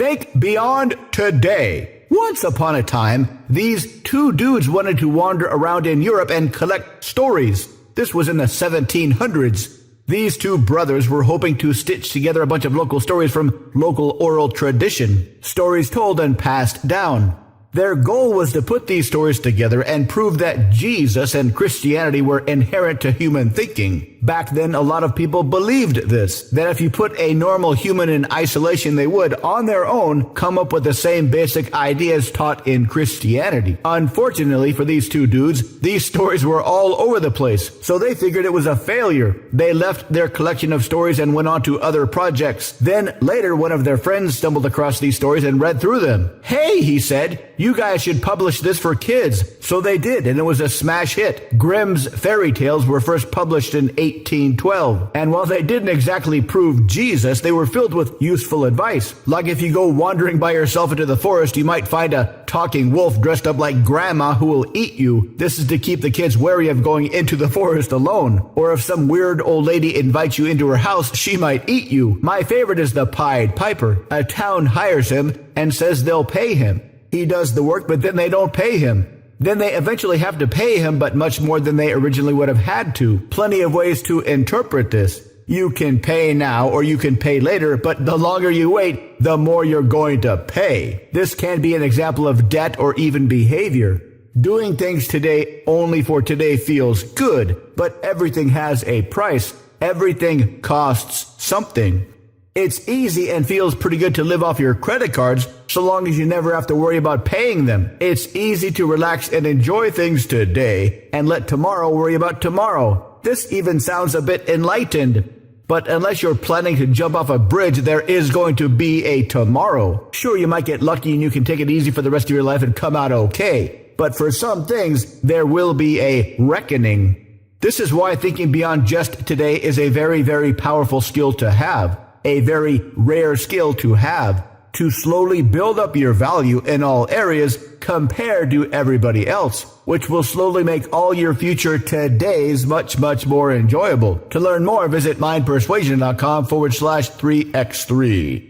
Think beyond today. Once upon a time, these two dudes wanted to wander around in Europe and collect stories. This was in the 1700s. These two brothers were hoping to stitch together a bunch of local stories from local oral tradition, stories told and passed down. Their goal was to put these stories together and prove that Jesus and Christianity were inherent to human thinking. Back then, a lot of people believed this, that if you put a normal human in isolation, they would, on their own, come up with the same basic ideas taught in Christianity. Unfortunately for these two dudes, these stories were all over the place, so they figured it was a failure. They left their collection of stories and went on to other projects. Then, later, one of their friends stumbled across these stories and read through them. "Hey," he said, "you guys should publish this for kids." So they did, and it was a smash hit. Grimm's fairy tales were first published in 1812. And while they didn't exactly prove Jesus, they were filled with useful advice. Like if you go wandering by yourself into the forest, you might find a talking wolf dressed up like grandma who will eat you. This is to keep the kids wary of going into the forest alone. Or if some weird old lady invites you into her house, she might eat you. My favorite is the Pied Piper. A town hires him and says they'll pay him. He does the work, but then they don't pay him. Then they eventually have to pay him, but much more than they originally would have had to. Plenty of ways to interpret this. You can pay now or you can pay later, but the longer you wait, the more you're going to pay. This can be an example of debt or even behavior. Doing things today only for today feels good, but everything has a price. Everything costs something. It's easy and feels pretty good to live off your credit cards so long as you never have to worry about paying them. It's easy to relax and enjoy things today and let tomorrow worry about tomorrow. This even sounds a bit enlightened. But unless you're planning to jump off a bridge, there is going to be a tomorrow. Sure, you might get lucky and you can take it easy for the rest of your life and come out okay. But for some things, there will be a reckoning. This is why thinking beyond just today is a very, very powerful skill to have. A very rare skill to have, to slowly build up your value in all areas compared to everybody else, which will slowly make all your future todays much, much more enjoyable. To learn more, visit mindpersuasion.com/3x3.